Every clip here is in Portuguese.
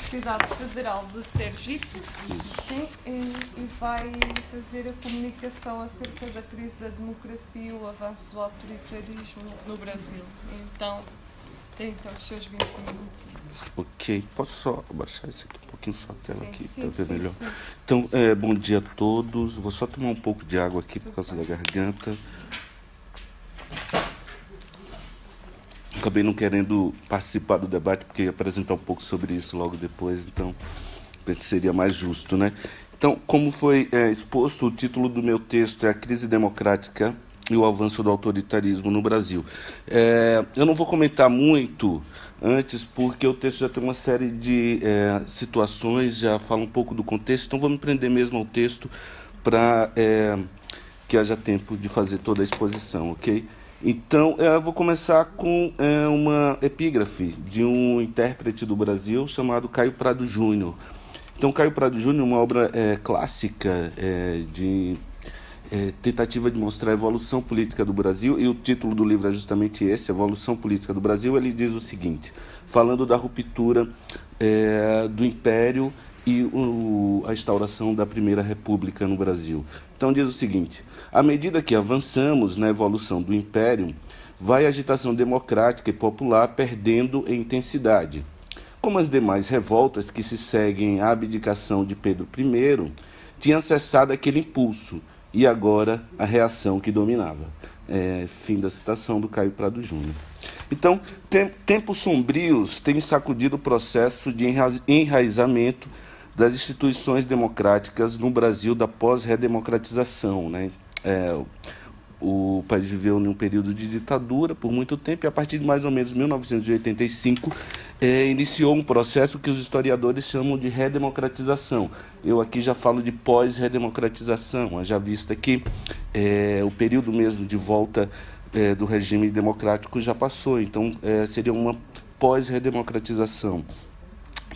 Universidade Federal de Sergipe. Sim, e vai fazer a comunicação acerca da crise da democracia e o avanço do autoritarismo no Brasil. Então, tem os seus 20 minutos. Ok, posso só abaixar esse aqui um pouquinho, só a tela aqui, para ver melhor. Sim. Então, bom dia a todos. Vou só tomar um pouco de água aqui por causa da garganta. Acabei não querendo participar do debate, porque ia apresentar um pouco sobre isso logo depois, então penso que seria mais justo, né? Então, como foi exposto, o título do meu texto é A Crise Democrática e o Avanço do Autoritarismo no Brasil. Eu não vou comentar muito antes, porque o texto já tem uma série de situações, já fala um pouco do contexto, então vou me prender mesmo ao texto para que haja tempo de fazer toda a exposição, ok? Então, eu vou começar com uma epígrafe de um intérprete do Brasil chamado Caio Prado Júnior. Então, Caio Prado Júnior é uma obra clássica de tentativa de mostrar a evolução política do Brasil, e o título do livro é justamente esse, Evolução Política do Brasil. Ele diz o seguinte, falando da ruptura do Império e a instauração da Primeira República no Brasil. Então diz o seguinte, à medida que avançamos na evolução do Império, vai a agitação democrática e popular perdendo em intensidade. Como as demais revoltas que se seguem à abdicação de Pedro I, tinha cessado aquele impulso, e agora a reação que dominava. Fim da citação do Caio Prado Júnior. Então, tempos sombrios têm sacudido o processo de enraizamento das instituições democráticas no Brasil da pós-redemocratização, né? O país viveu em um período de ditadura por muito tempo, e a partir de mais ou menos 1985 iniciou um processo que os historiadores chamam de redemocratização. Eu aqui já falo de pós-redemocratização, já vista que o período mesmo de volta do regime democrático já passou, então seria uma pós-redemocratização.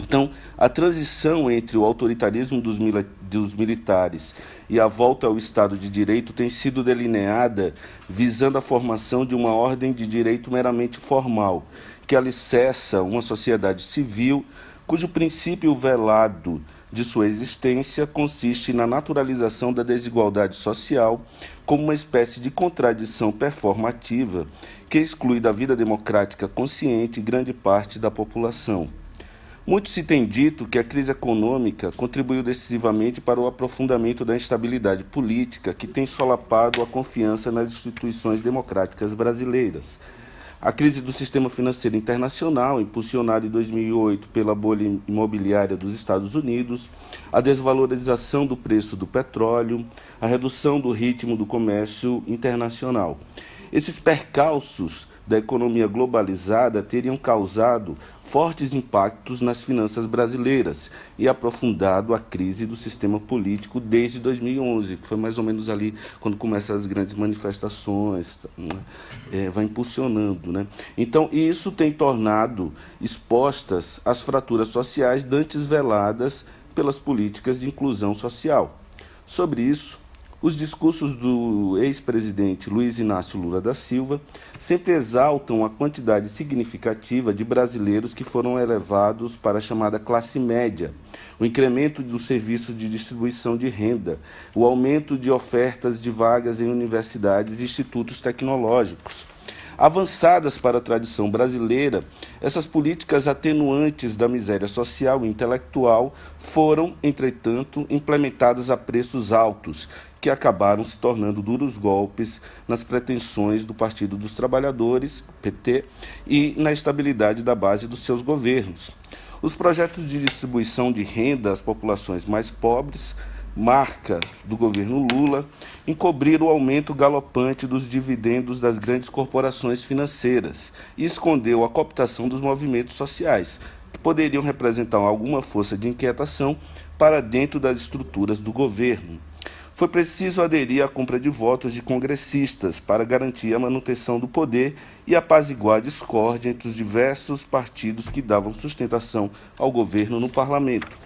Então, a transição entre o autoritarismo dos militares e a volta ao Estado de Direito tem sido delineada visando a formação de uma ordem de direito meramente formal, que alicerça uma sociedade civil cujo princípio velado de sua existência consiste na naturalização da desigualdade social como uma espécie de contradição performativa que exclui da vida democrática consciente grande parte da população. Muito se tem dito que a crise econômica contribuiu decisivamente para o aprofundamento da instabilidade política que tem solapado a confiança nas instituições democráticas brasileiras. A crise do sistema financeiro internacional, impulsionada em 2008 pela bolha imobiliária dos Estados Unidos, a desvalorização do preço do petróleo, a redução do ritmo do comércio internacional. Esses percalços da economia globalizada teriam causado fortes impactos nas finanças brasileiras e aprofundado a crise do sistema político desde 2011, que foi mais ou menos ali quando começam as grandes manifestações, né? Vai impulsionando, né? Então, isso tem tornado expostas as fraturas sociais dantes veladas pelas políticas de inclusão social. Sobre isso, os discursos do ex-presidente Luiz Inácio Lula da Silva sempre exaltam a quantidade significativa de brasileiros que foram elevados para a chamada classe média, o incremento do serviço de distribuição de renda, o aumento de ofertas de vagas em universidades e institutos tecnológicos. Avançadas para a tradição brasileira, essas políticas atenuantes da miséria social e intelectual foram, entretanto, implementadas a preços altos, que acabaram se tornando duros golpes nas pretensões do Partido dos Trabalhadores, PT, e na estabilidade da base dos seus governos. Os projetos de distribuição de renda às populações mais pobres, marca do governo Lula, encobriram o aumento galopante dos dividendos das grandes corporações financeiras e escondeu a cooptação dos movimentos sociais, que poderiam representar alguma força de inquietação para dentro das estruturas do governo. Foi preciso aderir à compra de votos de congressistas para garantir a manutenção do poder e apaziguar a discórdia entre os diversos partidos que davam sustentação ao governo no parlamento.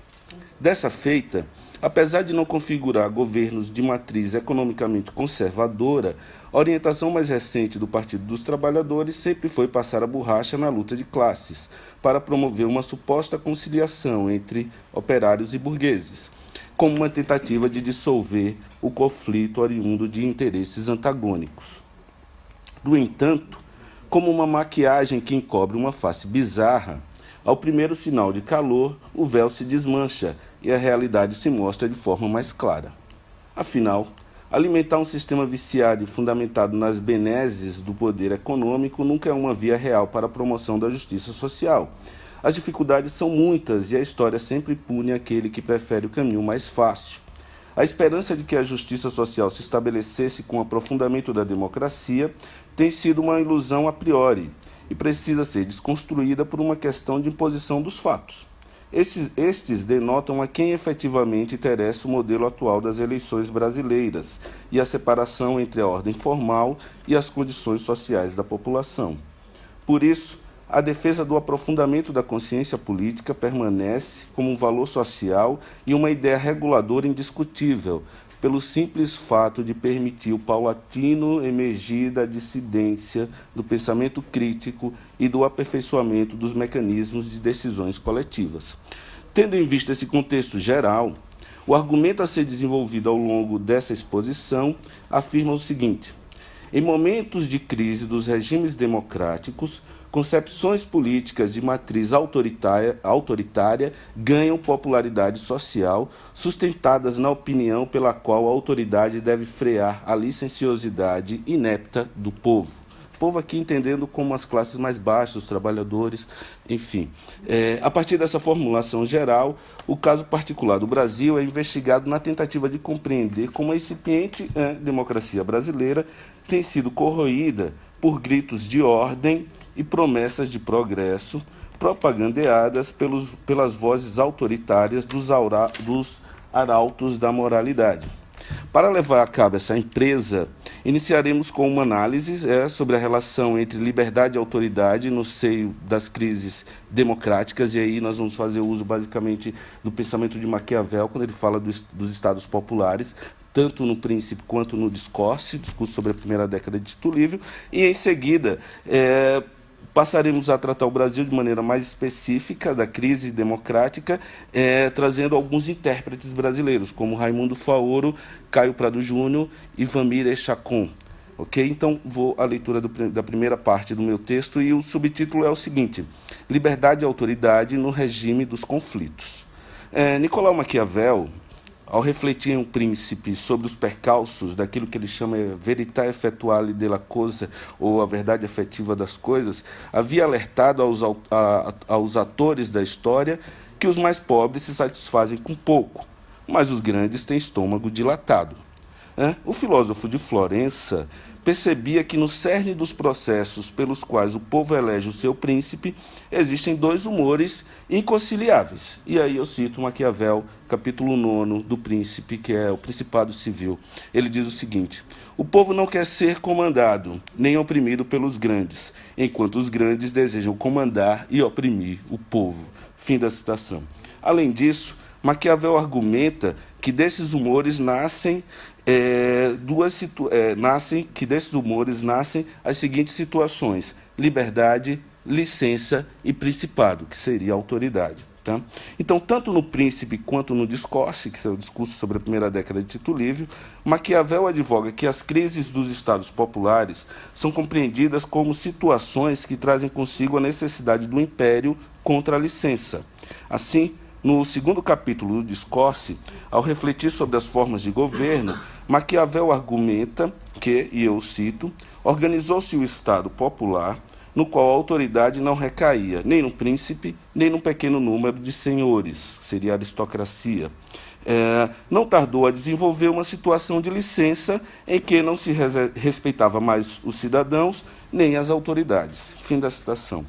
Dessa feita, Apesar de não configurar governos de matriz economicamente conservadora, a orientação mais recente do Partido dos Trabalhadores sempre foi passar a borracha na luta de classes, para promover uma suposta conciliação entre operários e burgueses, como uma tentativa de dissolver o conflito oriundo de interesses antagônicos. No entanto, como uma maquiagem que encobre uma face bizarra, ao primeiro sinal de calor, o véu se desmancha e a realidade se mostra de forma mais clara. Afinal, alimentar um sistema viciado e fundamentado nas benesses do poder econômico nunca é uma via real para a promoção da justiça social. As dificuldades são muitas e a história sempre pune aquele que prefere o caminho mais fácil. A esperança de que a justiça social se estabelecesse com o aprofundamento da democracia tem sido uma ilusão a priori e precisa ser desconstruída por uma questão de imposição dos fatos. Estes denotam a quem efetivamente interessa o modelo atual das eleições brasileiras e a separação entre a ordem formal e as condições sociais da população. Por isso, a defesa do aprofundamento da consciência política permanece como um valor social e uma ideia reguladora indiscutível, pelo simples fato de permitir o paulatino emergir da dissidência, do pensamento crítico e do aperfeiçoamento dos mecanismos de decisões coletivas. Tendo em vista esse contexto geral, o argumento a ser desenvolvido ao longo dessa exposição afirma o seguinte: em momentos de crise dos regimes democráticos, concepções políticas de matriz autoritária ganham popularidade social, sustentadas na opinião pela qual a autoridade deve frear a licenciosidade inepta do povo. O povo aqui entendendo como as classes mais baixas, os trabalhadores, enfim. A partir dessa formulação geral, o caso particular do Brasil é investigado na tentativa de compreender como a incipiente democracia brasileira tem sido corroída por gritos de ordem e promessas de progresso propagandeadas pelas vozes autoritárias dos arautos da moralidade. Para levar a cabo essa empresa, iniciaremos com uma análise sobre a relação entre liberdade e autoridade no seio das crises democráticas, e aí nós vamos fazer uso basicamente do pensamento de Maquiavel, quando ele fala dos estados populares, tanto no Príncipe quanto no Discurso sobre a primeira década de Tito Livio, e em seguida passaremos a tratar o Brasil de maneira mais específica da crise democrática, trazendo alguns intérpretes brasileiros, como Raimundo Faoro, Caio Prado Júnior e Vamire Chacon. Ok? Então, vou à leitura da primeira parte do meu texto, e o subtítulo é o seguinte: Liberdade e Autoridade no Regime dos Conflitos. Nicolau Maquiavel, ao refletir em O Príncipe sobre os percalços daquilo que ele chama veritas effettuali della cosa, ou a verdade efetiva das coisas, havia alertado aos atores da história que os mais pobres se satisfazem com pouco, mas os grandes têm estômago dilatado. O filósofo de Florença percebia que no cerne dos processos pelos quais o povo elege o seu príncipe, existem dois humores inconciliáveis. E aí eu cito Maquiavel, capítulo 9 do Príncipe, que é o Principado Civil. Ele diz o seguinte: o povo não quer ser comandado, nem oprimido pelos grandes, enquanto os grandes desejam comandar e oprimir o povo. Fim da citação. Além disso, Maquiavel argumenta que desses humores nascem as seguintes situações: liberdade, licença e principado, que seria a autoridade. Tá? Então, tanto no Príncipe quanto no Discurso, que é o discurso sobre a primeira década de Tito Livio, Maquiavel advoga que as crises dos estados populares são compreendidas como situações que trazem consigo a necessidade do império contra a licença. Assim, no segundo capítulo do Discurso, ao refletir sobre as formas de governo, Maquiavel argumenta que, e eu cito, organizou-se o Estado popular, no qual a autoridade não recaía nem no príncipe, nem num pequeno número de senhores, seria a aristocracia. Não tardou a desenvolver uma situação de licença em que não se respeitava mais os cidadãos, nem as autoridades. Fim da citação.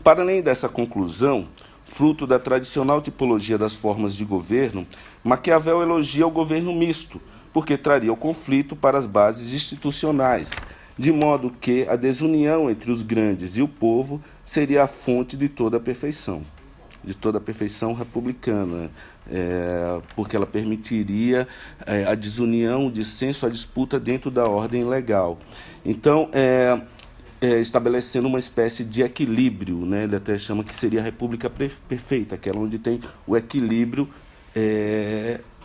Para além dessa conclusão, fruto da tradicional tipologia das formas de governo, Maquiavel elogia o governo misto, porque traria o conflito para as bases institucionais, de modo que a desunião entre os grandes e o povo seria a fonte de toda a perfeição. de toda a perfeição republicana, porque ela permitiria a desunião, o dissenso, a disputa dentro da ordem legal. Então, estabelecendo uma espécie de equilíbrio, né? Ele até chama que seria a república perfeita, aquela onde tem o equilíbrio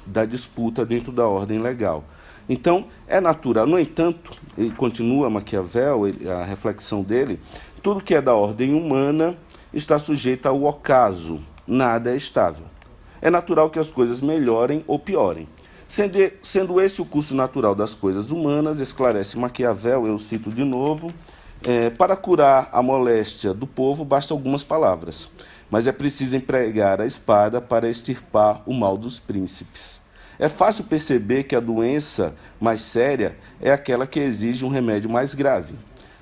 da disputa dentro da ordem legal. Então, é natural. No entanto, ele continua Maquiavel, a reflexão dele, tudo que é da ordem humana está sujeito ao ocaso, nada é estável. É natural que as coisas melhorem ou piorem. Sendo esse o curso natural das coisas humanas, esclarece Maquiavel, eu cito de novo, para curar a moléstia do povo basta algumas palavras, mas é preciso empregar a espada para extirpar o mal dos príncipes. É fácil perceber que a doença mais séria é aquela que exige um remédio mais grave.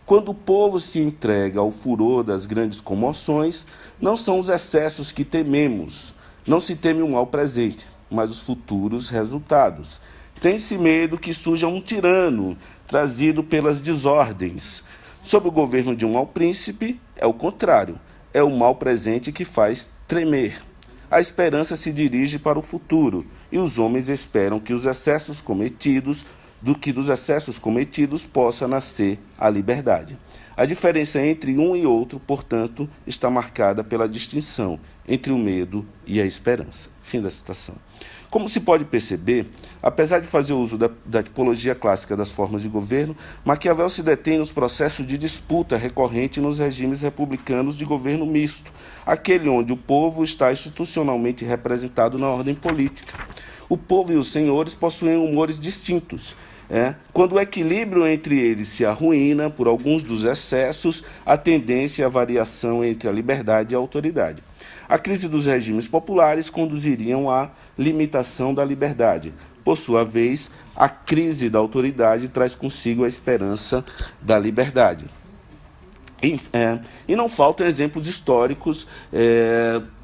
Quando o povo se entrega ao furor das grandes comoções, não são os excessos que tememos, não se teme o mal presente, mas os futuros resultados. Tem-se medo que surja um tirano, trazido pelas desordens. Sob o governo de um mau príncipe, é o contrário, é o mal presente que faz tremer. A esperança se dirige para o futuro, e os homens esperam que dos excessos cometidos possa nascer a liberdade. A diferença entre um e outro, portanto, está marcada pela distinção entre o medo e a esperança. Fim da citação. Como se pode perceber, apesar de fazer uso da tipologia clássica das formas de governo, Maquiavel se detém nos processos de disputa recorrente nos regimes republicanos de governo misto, aquele onde o povo está institucionalmente representado na ordem política. O povo e os senhores possuem humores distintos. Quando o equilíbrio entre eles se arruína por alguns dos excessos, a tendência é a variação entre a liberdade e a autoridade. A crise dos regimes populares conduziriam à limitação da liberdade. Por sua vez, a crise da autoridade traz consigo a esperança da liberdade. E não faltam exemplos históricos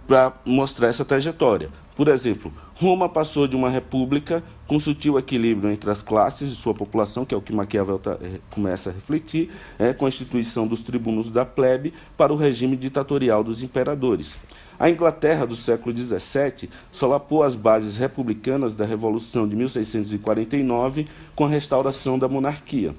para mostrar essa trajetória. Por exemplo, Roma passou de uma república com sutil equilíbrio entre as classes de sua população, que é o que Maquiavel começa a refletir, com a instituição dos tribunos da plebe, para o regime ditatorial dos imperadores. A Inglaterra do século XVII solapou as bases republicanas da Revolução de 1649 com a restauração da monarquia.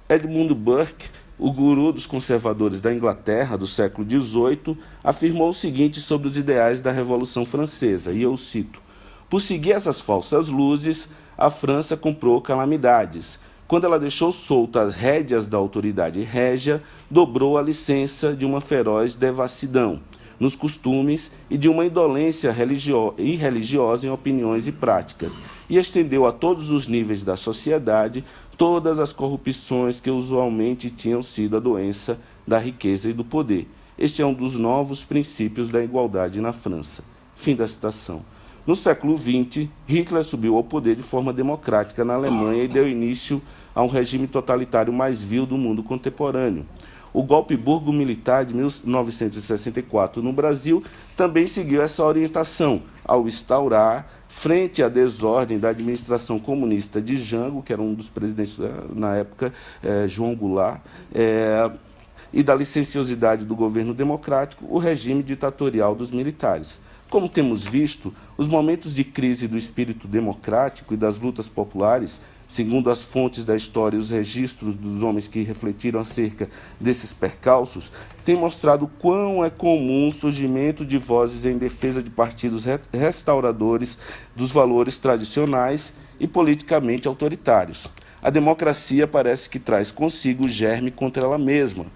Edmund Burke, o guru dos conservadores da Inglaterra do século XVIII, afirmou o seguinte sobre os ideais da Revolução Francesa, e eu cito: "Por seguir essas falsas luzes, a França comprou calamidades. Quando ela deixou soltas as rédeas da autoridade régia, dobrou a licença de uma feroz devassidão nos costumes e de uma indolência irreligiosa em opiniões e práticas, e estendeu a todos os níveis da sociedade todas as corrupções que usualmente tinham sido a doença da riqueza e do poder. Este é um dos novos princípios da igualdade na França." Fim da citação. No século XX, Hitler subiu ao poder de forma democrática na Alemanha e deu início a um regime totalitário mais vil do mundo contemporâneo. O golpe burgo-militar de 1964 no Brasil também seguiu essa orientação, ao instaurar, frente à desordem da administração comunista de Jango, que era um dos presidentes na época, João Goulart, e da licenciosidade do governo democrático, o regime ditatorial dos militares. Como temos visto, os momentos de crise do espírito democrático e das lutas populares, segundo as fontes da história e os registros dos homens que refletiram acerca desses percalços, têm mostrado quão é comum o surgimento de vozes em defesa de partidos restauradores dos valores tradicionais e politicamente autoritários. A democracia parece que traz consigo o germe contra ela mesma.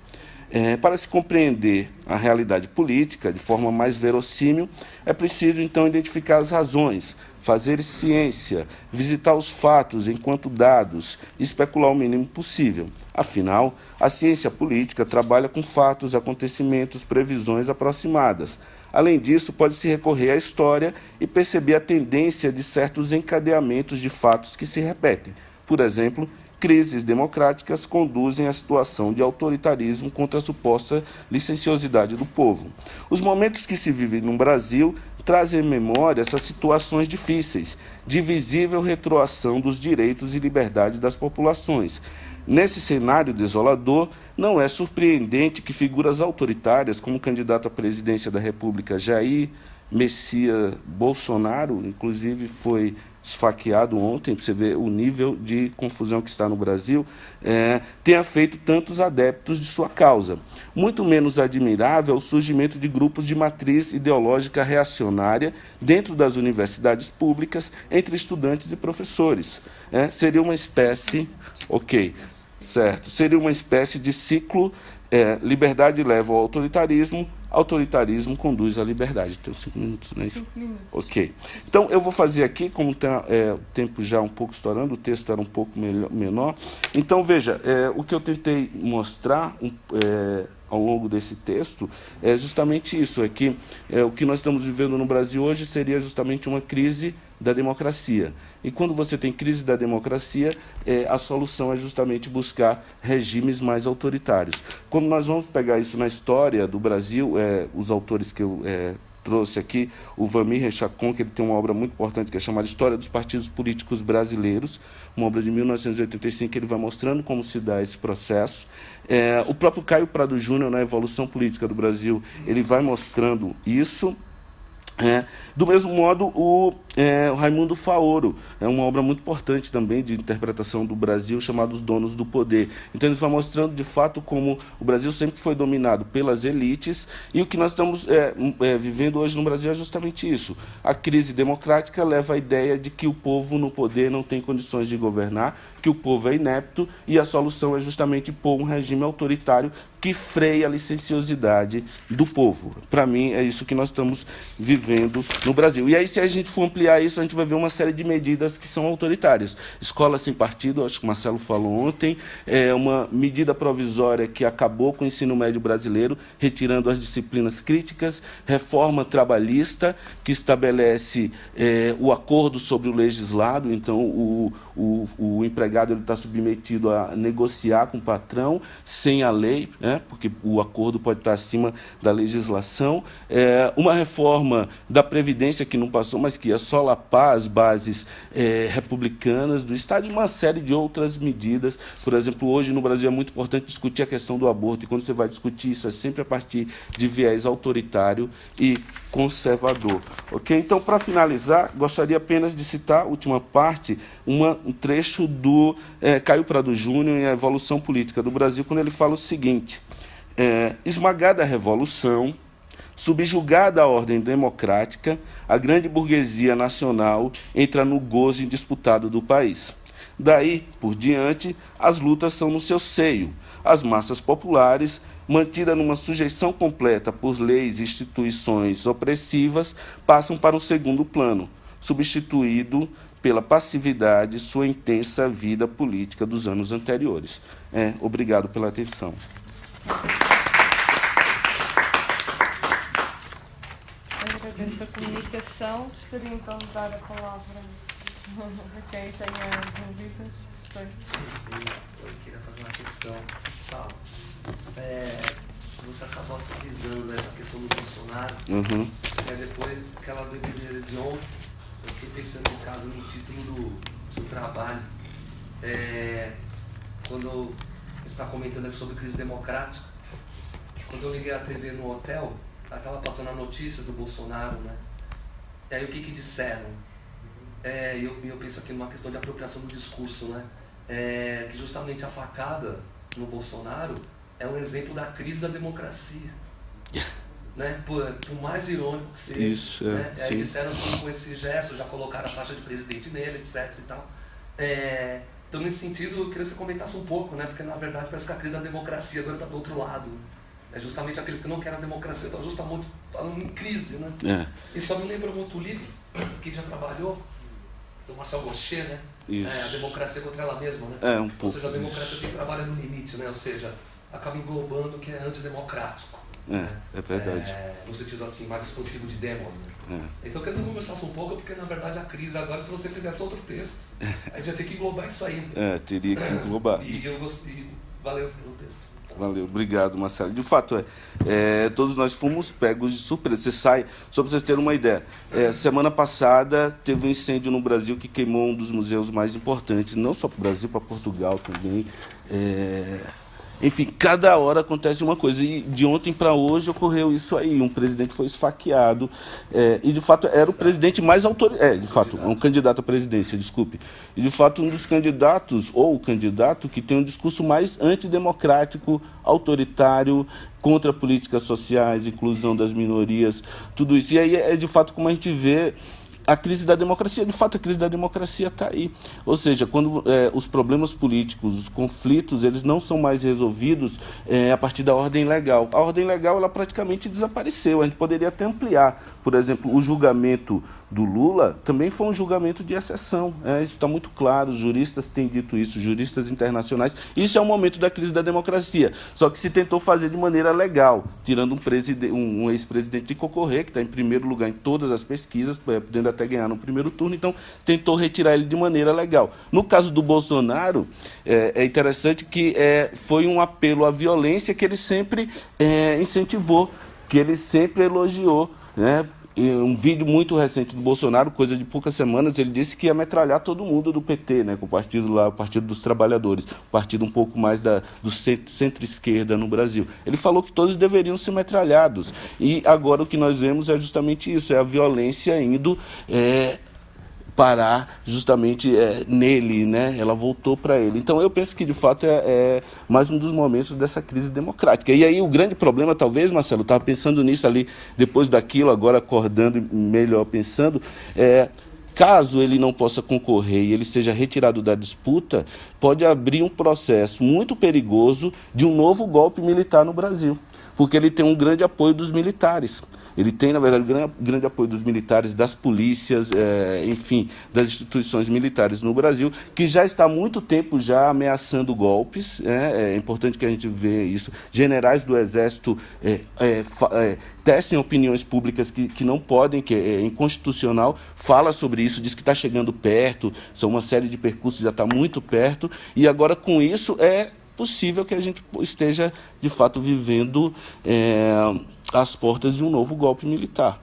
Para se compreender a realidade política de forma mais verossímil, é preciso, então, identificar as razões, fazer ciência, visitar os fatos enquanto dados e especular o mínimo possível. Afinal, a ciência política trabalha com fatos, acontecimentos, previsões aproximadas. Além disso, pode-se recorrer à história e perceber a tendência de certos encadeamentos de fatos que se repetem. Por exemplo, crises democráticas conduzem à situação de autoritarismo contra a suposta licenciosidade do povo. Os momentos que se vivem no Brasil trazem em memória essas situações difíceis, de visível retroação dos direitos e liberdades das populações. Nesse cenário desolador, não é surpreendente que figuras autoritárias, como o candidato à presidência da República, Jair Messias Bolsonaro, inclusive foi esfaqueado ontem, para você ver o nível de confusão que está no Brasil, tenha feito tantos adeptos de sua causa. Muito menos admirável é o surgimento de grupos de matriz ideológica reacionária dentro das universidades públicas, entre estudantes e professores. Seria uma espécie... Ok, certo. Seria uma espécie de ciclo, liberdade leva ao autoritarismo, autoritarismo conduz à liberdade. Tenho 5 minutos, não é isso? 5 minutos. Ok. Então, eu vou fazer aqui, como está o tempo já um pouco estourando, o texto era um pouco menor. Então, veja, o que eu tentei mostrar ao longo desse texto é justamente isso, que o que nós estamos vivendo no Brasil hoje seria justamente uma crise da democracia. E quando você tem crise da democracia, a solução é justamente buscar regimes mais autoritários. Quando nós vamos pegar isso na história do Brasil, os autores que eu trouxe aqui, o Vamir Chacon, que ele tem uma obra muito importante que é chamada História dos Partidos Políticos Brasileiros, uma obra de 1985, que ele vai mostrando como se dá esse processo. O próprio Caio Prado Júnior, na Evolução Política do Brasil, ele vai mostrando isso. Do mesmo modo, o Raimundo Faoro é uma obra muito importante também de interpretação do Brasil, chamada Os Donos do Poder. Então, eles vão mostrando, de fato, como o Brasil sempre foi dominado pelas elites, e o que nós estamos vivendo hoje no Brasil é justamente isso. A crise democrática leva à ideia de que o povo no poder não tem condições de governar, que o povo é inepto, e a solução é justamente pôr um regime autoritário que freia a licenciosidade do povo. Para mim, é isso que nós estamos vivendo no Brasil. E aí, se a gente for ampliar isso, a gente vai ver uma série de medidas que são autoritárias. Escola sem partido, acho que o Marcelo falou ontem, é uma medida provisória que acabou com o ensino médio brasileiro, retirando as disciplinas críticas, reforma trabalhista, que estabelece o acordo sobre o legislado, então o empregado está submetido a negociar com o patrão, sem a lei, porque o acordo pode estar acima da legislação. Uma reforma da Previdência que não passou, mas que ia solapar as bases republicanas do Estado, e uma série de outras medidas. Por exemplo, hoje no Brasil é muito importante discutir a questão do aborto, e quando você vai discutir isso é sempre a partir de viés autoritário e conservador. Ok? Então, para finalizar, gostaria apenas de citar, última parte, um trecho do Caio Prado Júnior em A Evolução Política do Brasil, quando ele fala o seguinte: esmagada a revolução, subjugada a ordem democrática, a grande burguesia nacional entra no gozo indisputado do país. Daí por diante, as lutas são no seu seio. As massas populares, mantidas numa sujeição completa por leis e instituições opressivas, passam para um segundo plano, substituído pela passividade sua intensa vida política dos anos anteriores. Obrigado pela atenção. Agradeço a comunicação. Gostaria então de dar a palavra a quem tenha dúvidas. Eu queria fazer uma questão. Sal, você acabou atualizando essa questão do Bolsonaro. Depois daquela doideira de ontem, eu fiquei pensando, no caso, no título do seu trabalho. Quando você está comentando sobre crise democrática, quando eu liguei a TV no hotel, estava passando a notícia do Bolsonaro, né? E aí o que disseram? Eu penso aqui numa questão de apropriação do discurso, né? Que justamente a facada no Bolsonaro é um exemplo da crise da democracia. Né? Por mais irônico que seja. Isso, né? Aí disseram que com esse gesto já colocaram a faixa de presidente nele, etc. E tal. Então, nesse sentido, eu queria que você comentasse um pouco, né? Porque na verdade parece que a crise da democracia agora está do outro lado. É justamente aqueles que não querem a democracia, estão justamente falando em crise, né? E só me lembra muito o livro que já trabalhou, do Marcel Gaucher, né? A democracia contra ela mesma, né? Um pouco. Ou seja, a democracia sempre trabalha no limite, né? Ou seja, acaba englobando o que é antidemocrático. É verdade. No sentido assim, mais expansivo de demos, né? Então eu queria que você conversasse um pouco, porque na verdade a crise agora, se você fizesse outro texto, a gente ia ter que englobar isso aí. Teria que englobar. E eu gostei. Valeu pelo texto. Valeu, obrigado, Marcelo. De fato, todos nós fomos pegos de surpresa. Você sai, só para vocês terem uma ideia, semana passada teve um incêndio no Brasil que queimou um dos museus mais importantes, não só para o Brasil, para Portugal também. Enfim, cada hora acontece uma coisa. E de ontem para hoje ocorreu isso aí. Um presidente foi esfaqueado. E, de fato, era o presidente mais autoritário. De fato, um candidato à presidência, desculpe. E, de fato, um dos candidatos, ou o candidato, que tem um discurso mais antidemocrático, autoritário, contra políticas sociais, inclusão das minorias, tudo isso. E aí de fato, como a gente vê a crise da democracia. De fato, a crise da democracia está aí. Ou seja, quando os problemas políticos, os conflitos, eles não são mais resolvidos a partir da ordem legal. A ordem legal, ela praticamente desapareceu. A gente poderia até ampliar. Por exemplo, o julgamento do Lula também foi um julgamento de exceção. Isso está muito claro, os juristas têm dito isso, juristas internacionais. Isso é um momento da crise da democracia. Só que se tentou fazer de maneira legal, tirando um ex-presidente de concorrer, que está em primeiro lugar em todas as pesquisas, podendo até ganhar no primeiro turno, então tentou retirar ele de maneira legal. No caso do Bolsonaro, é interessante que foi um apelo à violência que ele sempre incentivou, que ele sempre elogiou, né? Um vídeo muito recente do Bolsonaro, coisa de poucas semanas, ele disse que ia metralhar todo mundo do PT, né, com o partido lá, o Partido dos Trabalhadores, o partido um pouco mais do centro-esquerda no Brasil. Ele falou que todos deveriam ser metralhados. E agora o que nós vemos é justamente isso, é a violência indo parar justamente nele, né? Ela voltou para ele. Então eu penso que de fato é mais um dos momentos dessa crise democrática. E aí o grande problema, talvez, Marcelo, estava pensando nisso ali depois daquilo, agora acordando melhor pensando, caso ele não possa concorrer e ele seja retirado da disputa, pode abrir um processo muito perigoso de um novo golpe militar no Brasil, porque ele tem um grande apoio dos militares. Ele tem, na verdade, grande apoio dos militares, das polícias, enfim, das instituições militares no Brasil, que já está há muito tempo já ameaçando golpes. É importante que a gente veja isso. Generais do Exército tecem opiniões públicas que não podem, que é inconstitucional, fala sobre isso, diz que está chegando perto, são uma série de percursos, já está muito perto, e agora com isso é possível que a gente esteja, de fato, vivendo às portas de um novo golpe militar.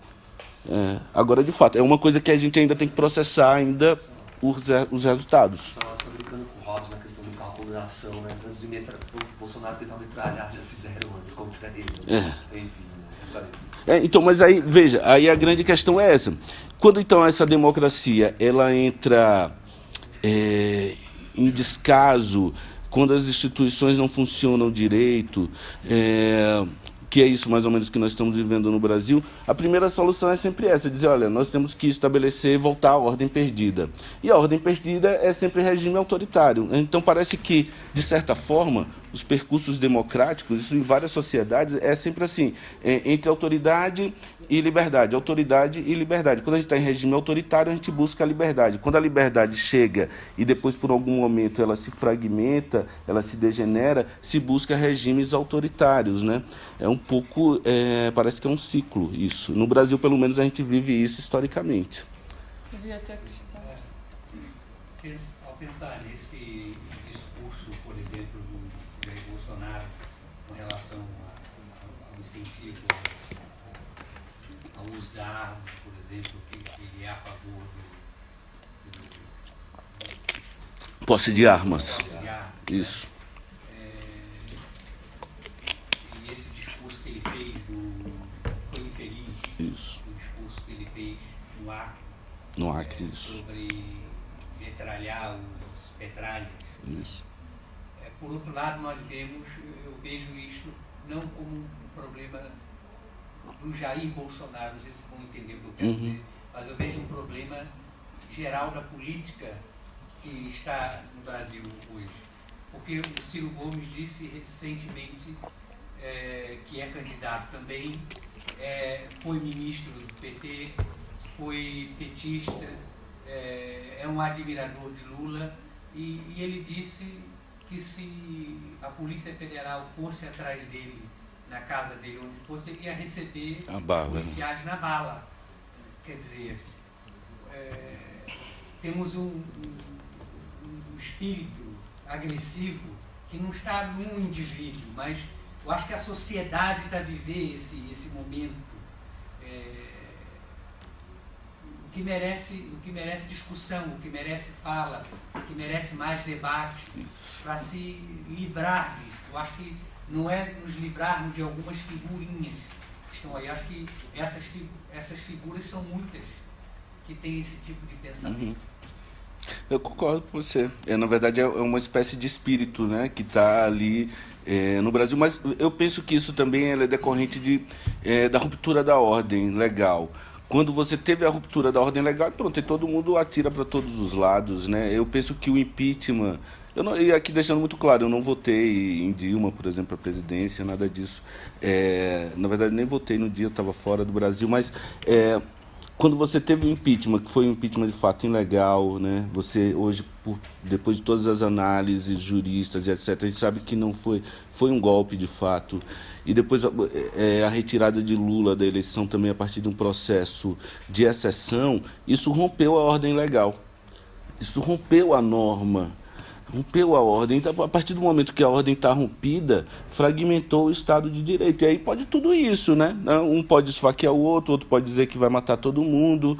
Agora, de fato, é uma coisa que a gente ainda tem que processar ainda os resultados. Estou brincando com o Robson na questão do cálculo da ação, né? Antes de o Bolsonaro tentar metralhar, já fizeram antes contra ele. Enfim, só isso. Então, mas aí, veja, aí a grande questão é essa. Quando, então, essa democracia ela entra em descaso, quando as instituições não funcionam direito, que é isso mais ou menos que nós estamos vivendo no Brasil, a primeira solução é sempre essa, dizer, olha, nós temos que estabelecer, voltar à ordem perdida. E a ordem perdida é sempre regime autoritário. Então parece que, de certa forma, os percursos democráticos, isso em várias sociedades, é sempre assim, entre autoridade e liberdade, autoridade e liberdade. Quando a gente está em regime autoritário, a gente busca a liberdade. Quando a liberdade chega e depois, por algum momento, ela se fragmenta, ela se degenera, se busca regimes autoritários, né? É um pouco, parece que é um ciclo isso. No Brasil, pelo menos, a gente vive isso historicamente. Devia ter acreditado. Ao pensar nesse discurso, por exemplo, do Jair Bolsonaro com relação ao incentivo ao uso da arma, por exemplo, que ele é a favor do posse de armas. Isso. E esse discurso que ele fez foi infeliz. Isso. O discurso que ele fez no Acre, isso. Sobre metralhar os petralhas. Isso. Por outro lado, eu vejo isto não como um problema do Jair Bolsonaro, não sei se vão entender o que eu quero dizer, mas eu vejo um problema geral da política que está no Brasil hoje. Porque o Ciro Gomes disse recentemente que é candidato também, foi ministro do PT, foi petista, é um admirador de Lula, e ele disse que se a Polícia Federal fosse atrás dele, na casa dele, onde fosse, ele ia receber policiais na bala. Quer dizer, temos um espírito agressivo que não está num indivíduo, mas eu acho que a sociedade está a viver esse momento o que merece discussão, o que merece fala, o que merece mais debate, para se livrar disso. Eu acho que não é nos livrarmos de algumas figurinhas que estão aí. Eu acho que essas figuras são muitas que têm esse tipo de pensamento. Eu concordo com você. Na verdade, é uma espécie de espírito, né, que está ali no Brasil. Mas eu penso que isso também é decorrente da ruptura da ordem legal. Quando você teve a ruptura da ordem legal, pronto, e todo mundo atira para todos os lados, né? Eu penso que o impeachment... E aqui deixando muito claro, eu não votei em Dilma, por exemplo, a presidência, nada disso. Na verdade, nem votei no dia, eu estava fora do Brasil, mas quando você teve o impeachment, que foi um impeachment de fato ilegal, né? Você hoje, depois de todas as análises juristas e etc., a gente sabe que não foi um golpe de fato. E depois a retirada de Lula da eleição também a partir de um processo de exceção, isso rompeu a ordem legal. Isso rompeu a norma. Rompeu a ordem. Então, a partir do momento que a ordem está rompida, fragmentou o Estado de Direito. E aí pode tudo isso, né? Um pode esfaquear o outro pode dizer que vai matar todo mundo.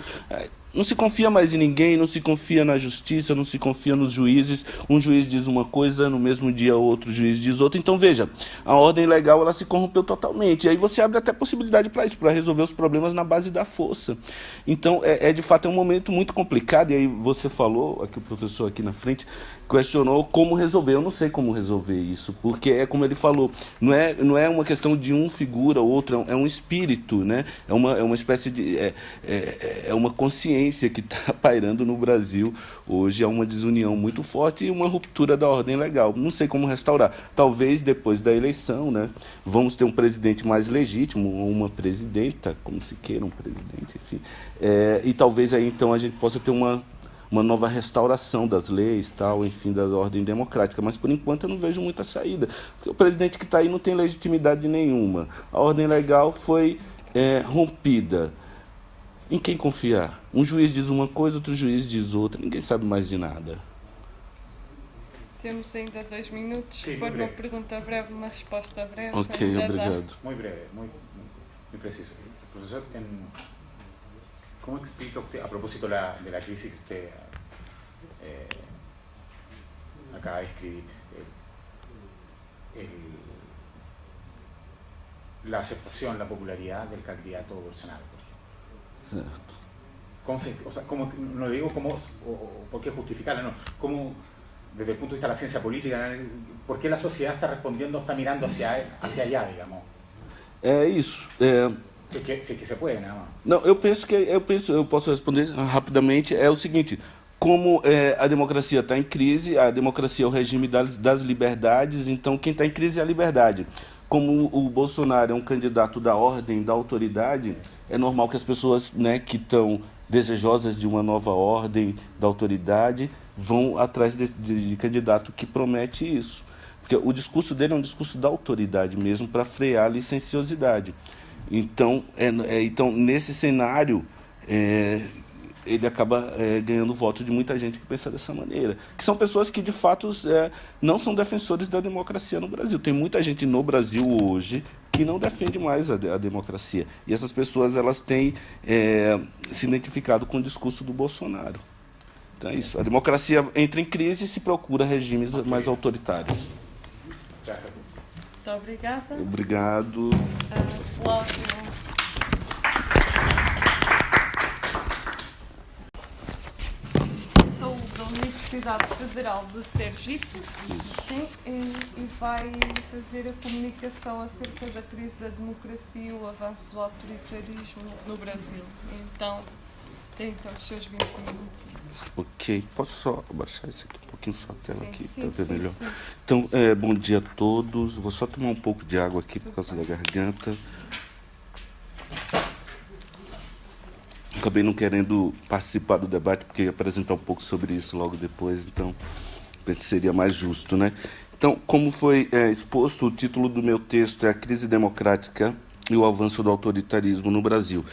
Não se confia mais em ninguém, não se confia na justiça, não se confia nos juízes. Um juiz diz uma coisa, no mesmo dia outro juiz diz outra. Então, veja, a ordem legal ela se corrompeu totalmente. E aí você abre até possibilidade para isso, para resolver os problemas na base da força. Então, de fato, é um momento muito complicado. E aí você falou, aqui o professor aqui na frente, questionou como resolver. Eu não sei como resolver isso, porque é como ele falou, não é uma questão de uma figura ou outra, é um espírito, né? É uma espécie de... é uma consciência que está pairando no Brasil hoje, é uma desunião muito forte e uma ruptura da ordem legal. Não sei como restaurar. Talvez depois da eleição, né, vamos ter um presidente mais legítimo, ou uma presidenta, como se queira um presidente, enfim. E talvez aí então a gente possa ter uma nova restauração das leis, tal, enfim, da ordem democrática. Mas, por enquanto, eu não vejo muita saída. Porque o presidente que está aí não tem legitimidade nenhuma. A ordem legal foi rompida. Em quem confiar? Um juiz diz uma coisa, outro juiz diz outra. Ninguém sabe mais de nada. Temos ainda 2 minutos. Se for uma pergunta breve, uma resposta breve. Ok, obrigado. Muy breve, muy preciso. Profesor, ¿cómo explica usted, a propósito de la crisis que usted acaba de escribir, la aceptación, la popularidad del candidato Bolsonaro? Certo. No digo cómo, por qué justificarla, no, cómo, desde el punto de vista de la ciencia política, por qué la sociedad está respondiendo, está mirando hacia allá, digamos. Isso. Se que se puede, nada más. Não, eu posso responder rapidamente, é o seguinte, como a democracia está em crise, a democracia é o regime das liberdades, então quem está em crise é a liberdade. Como o Bolsonaro é um candidato da ordem, da autoridade, é normal que as pessoas, né, que estão desejosas de uma nova ordem, da autoridade, vão atrás de candidato que promete isso. Porque o discurso dele é um discurso da autoridade mesmo, para frear a licenciosidade. Então, nesse cenário, ele acaba ganhando o voto de muita gente que pensa dessa maneira. Que são pessoas que, de fato, não são defensores da democracia no Brasil. Tem muita gente no Brasil hoje que não defende mais a democracia. E essas pessoas elas têm se identificado com o discurso do Bolsonaro. Então é isso. A democracia entra em crise e se procura regimes mais autoritários. Muito obrigada. Obrigado. Cláudio. Sou da Universidade Federal de Sergipe, sim, e vai fazer a comunicação acerca da crise da democracia e o avanço do autoritarismo no Brasil. Então, tem os seus 20 minutos. Ok, posso só abaixar isso aqui um pouquinho, só a tela aqui, para ver melhor. Sim. Então, bom dia a todos. Vou só tomar um pouco de água aqui por causa da garganta. Acabei não querendo participar do debate, porque ia apresentar um pouco sobre isso logo depois, então penso que seria mais justo, né? Então, como foi exposto, o título do meu texto é A Crise Democrática e o avanço do autoritarismo no Brasil.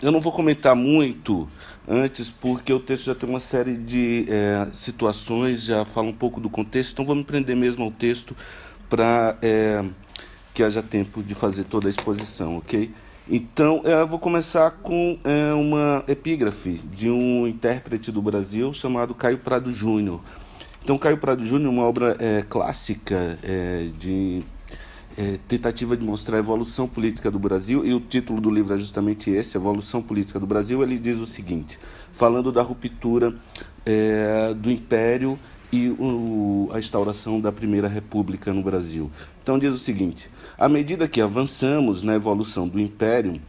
Eu não vou comentar muito antes, porque o texto já tem uma série de situações, já fala um pouco do contexto, então vou me prender mesmo ao texto para que haja tempo de fazer toda a exposição, ok? Então, eu vou começar com uma epígrafe de um intérprete do Brasil chamado Caio Prado Júnior. Então, Caio Prado Júnior é uma obra clássica de tentativa de mostrar a evolução política do Brasil, e o título do livro é justamente esse, Evolução Política do Brasil. Ele diz o seguinte, falando da ruptura do Império e a instauração da Primeira República no Brasil. Então diz o seguinte, à medida que avançamos na evolução do Império,